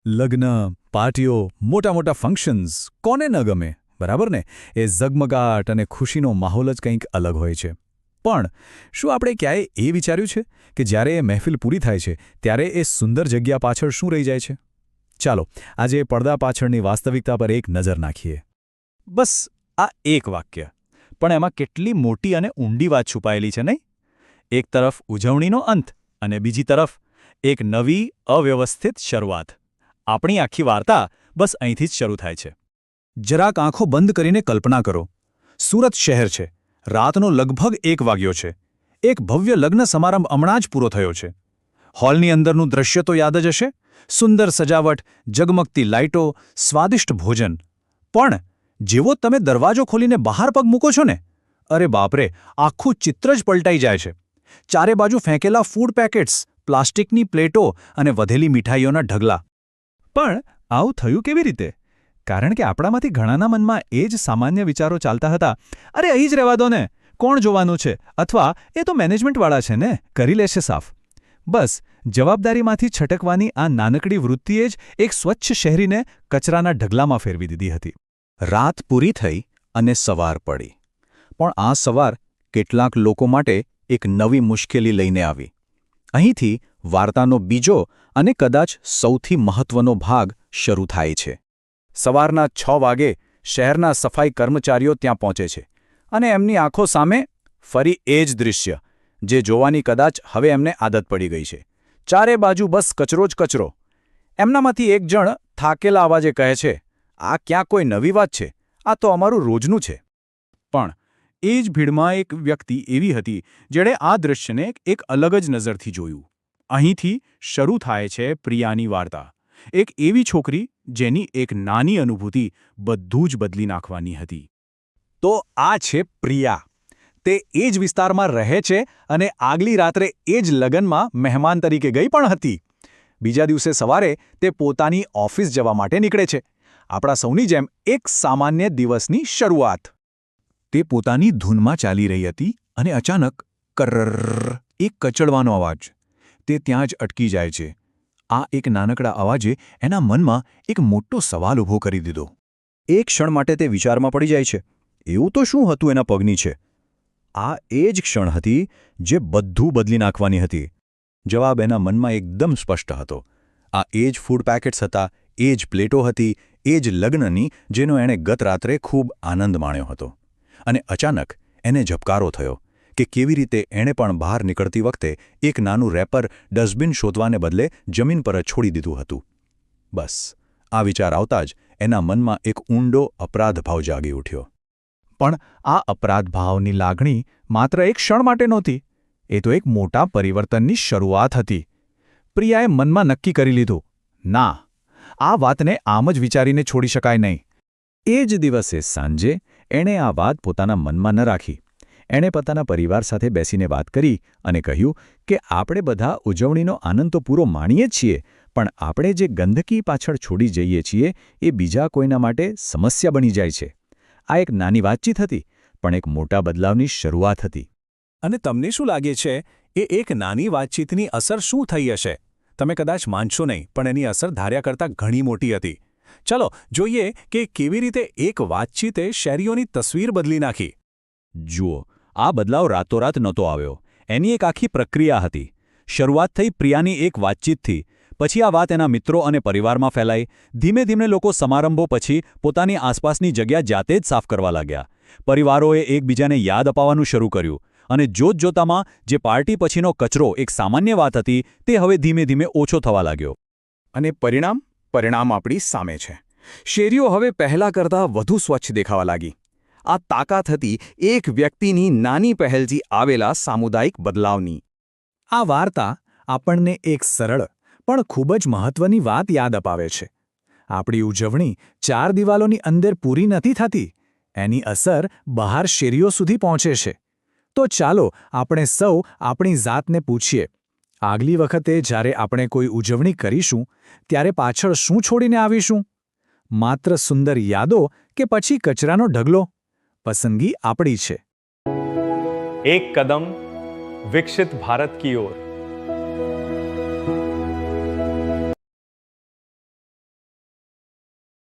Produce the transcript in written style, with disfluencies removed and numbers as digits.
લગ્ન, પાર્ટીઓ, મોટા મોટા ફંક્શન્સ કોને ન ગમે, બરાબર ને? એ ઝગમગાટ અને ખુશીનો માહોલ જ કંઈક અલગ હોય છે. પણ શું આપણે ક્યાંય એ વિચાર્યું છે કે જ્યારે એ મહેફિલ પૂરી થાય છે ત્યારે એ સુંદર જગ્યા પાછળ શું રહી જાય છે? ચાલો આજે પડદા પાછળની વાસ્તવિકતા પર એક નજર નાખીએ. બસ આ એક વાક્ય, પણ એમાં કેટલી મોટી અને ઊંડી વાત છુપાયેલી છે નહીં? એક તરફ ઉજવણીનો અંત અને બીજી તરફ એક નવી અવ્યવસ્થિત શરૂઆત. આપણી આખી વાર્તા બસ અહીંથી જ શરૂ થાય છે. જરાક આંખો બંધ કરીને કલ્પના કરો. સુરત શહેર છે. રાતનો લગભગ 1 વાગ્યો છે. એક ભવ્ય લગ્ન સમારંભ હમણાં જ પૂરો થયો છે. હોલની અંદરનું દૃશ્ય તો યાદ જ હશે. સુંદર સજાવટ, જગમગતી લાઇટો, સ્વાદિષ્ટ ભોજન. પણ જેવો તમે દરવાજો ખોલીને બહાર પગ મૂકો છો ને, અરે બાપરે, આખું ચિત્ર જ પલટાઈ જાય છે. ચારે બાજુ ફેંકેલા ફૂડ પેકેટ્સ, પ્લાસ્ટિકની પ્લેટો અને વધેલી મીઠાઈઓના ઢગલા. પણ આવું થયું કેવી રીતે? કારણ કે આપણામાંથી ઘણાના મનમાં એ જ સામાન્ય વિચારો ચાલતા હતા. અરે અહીં જ રહેવા દો ને, કોણ જોવાનું છે? અથવા એ તો મેનેજમેન્ટવાળા છે ને, કરી લેશે સાફ. બસ જવાબદારીમાંથી છટકવાની આ નાનકડી વૃત્તિએ જ એક સ્વચ્છ શહેરીને કચરાના ઢગલામાં ફેરવી દીધી હતી. રાત પૂરી થઈ અને સવાર પડી. પણ આ સવાર કેટલાક લોકો માટે એક નવી મુશ્કેલી લઈને આવી. અહીંથી વાર્તાનો બીજો અને કદાચ સૌથી મહત્વનો ભાગ શરૂ થાય છે. સવારના 6 વાગે શહેરના સફાઈ કર્મચારીઓ ત્યાં પહોંચે છે અને એમની આંખો સામે ફરી એ જ દૃશ્ય, જે જોવાની કદાચ હવે એમને આદત પડી ગઈ છે. ચારે બાજુ બસ કચરો જ કચરો. એમનામાંથી એક જણ થાકેલા અવાજે કહે છે, આ ક્યાં કોઈ નવી વાત છે? આ તો અમારું રોજનું છે. પણ એ જ ભીડમાં એક વ્યક્તિ એવી હતી જેણે આ દૃશ્યને એક અલગ જ નજરથી જોયું. અહીંથી શરૂ થાય છે પ્રિયાની વાર્તા. એક એવી છોકરી જેની એક નાની અનુભૂતિ બધું જ બદલી નાખવાની હતી. તો આ છે પ્રિયા. તે એ જ વિસ્તારમાં રહે છે અને આગલી રાત્રે એ જ લગ્નમાં મહેમાન તરીકે ગઈ પણ હતી. બીજા દિવસે સવારે તે પોતાની ઓફિસ જવા માટે નીકળે છે. આપણા સૌની જેમ એક સામાન્ય દિવસની શરૂઆત. તે પોતાની ધૂનમાં ચાલી રહી હતી અને અચાનક કર્રર એક કચડવાનો અવાજ. તે ત્યાં જ અટકી જાય છે. આ એક નાનકડા અવાજે એના મનમાં એક મોટો સવાલ ઊભો કરી દીધો. એક ક્ષણ માટે તે વિચારમાં પડી જાય છે, એવું તો શું હતું એના પગની છે? આ એ જ ક્ષણ હતી જે બધું બદલી નાખવાની હતી. જવાબ એના મનમાં એકદમ સ્પષ્ટ હતો. આ એ જ ફૂડ પેકેટ્સ હતા, એ જ પ્લેટો હતી, એ જ લગ્નની જેનો એણે ગત રાત્રે ખૂબ આનંદ માણ્યો હતો. અને અચાનક એને ઝબકારો થયો કે કેવી રીતે એણે પણ બહાર નીકળતી વખતે એક નાનું રેપર ડસ્ટબિન શોધવાને બદલે જમીન પર જ છોડી દીધું હતું. બસ આ વિચાર આવતા જ એના મનમાં એક ઊંડો અપરાધ ભાવ જાગી ઉઠ્યો. પણ આ અપરાધ ભાવની લાગણી માત્ર એક ક્ષણ માટે નહોતી. એ તો એક મોટા પરિવર્તનની શરૂઆત હતી. પ્રિયાએ મનમાં નક્કી કરી લીધું, ના, આ વાતને આમ જ વિચારીને છોડી શકાય નહીં. એ જ દિવસે સાંજે એણે આ વાત પોતાના મનમાં ન રાખી. એણે પોતાના પરિવાર સાથે બેસીને વાત કરી અને કહ્યું કે આપણે બધા ઉજવણીનો આનંદ તો પૂરો માણીએ જ છીએ, પણ આપણે જે ગંદકી પાછળ છોડી જઈએ છીએ એ બીજા કોઈના માટે સમસ્યા બની જાય છે. આ એક નાની વાતચીત હતી, પણ એક મોટા બદલાવની શરૂઆત હતી. અને તમને શું લાગે છે, એ એક નાની વાતચીતની અસર શું થઈ હશે? તમે કદાચ માનશો નહીં, પણ એની અસર ધાર્યા કરતાં ઘણી મોટી હતી. ચલો જોઈએ કે કેવી રીતે એક વાતચીતે શહેરીઓની તસવીર બદલી નાખી. જુઓ, આ બદલાવ રાતોરાત નહોતો આવ્યો. એની એક આખી પ્રક્રિયા હતી. શરૂઆત થઈ પ્રિયાની એક વાતચીતથી. પછી આ વાત એના મિત્રો અને પરિવારમાં ફેલાઈ. ધીમે ધીમે લોકો સમારંભો પછી પોતાની આસપાસની જગ્યા જાતે જ સાફ કરવા લાગ્યા. પરિવારોએ એકબીજાને યાદ અપાવવાનું શરૂ કર્યું. અને જોતજોતામાં જે પાર્ટી પછીનો કચરો એક સામાન્ય વાત હતી તે હવે ધીમે ધીમે ઓછો થવા લાગ્યો. અને પરિણામ આપણી સામે છે. શેરીઓ હવે પહેલા કરતાં વધુ સ્વચ્છ દેખાવા લાગી. આ તાકાત હતી એક વ્યક્તિની નાની પહેલથી આવેલા સામુદાયિક બદલાવની. આ વાર્તા આપણને એક સરળ પણ ખૂબ જ મહત્વની વાત યાદ અપાવે છે. આપણી ઉજવણી 4 દિવાલોની અંદર પૂરી નથી થતી. એની અસર બહાર શેરીઓ સુધી પહોંચે છે. તો ચાલો આપણે સૌ આપણી જાતને પૂછીએ, આગલી વખતે જ્યારે આપણે કોઈ ઉજવણી કરીશું ત્યારે પાછળ શું છોડીને આવીશું? માત્ર સુંદર યાદો કે પછી કચરાનો ઢગલો? પસંદગી આપણી છે. एक कदम विकसित भारत की ओर।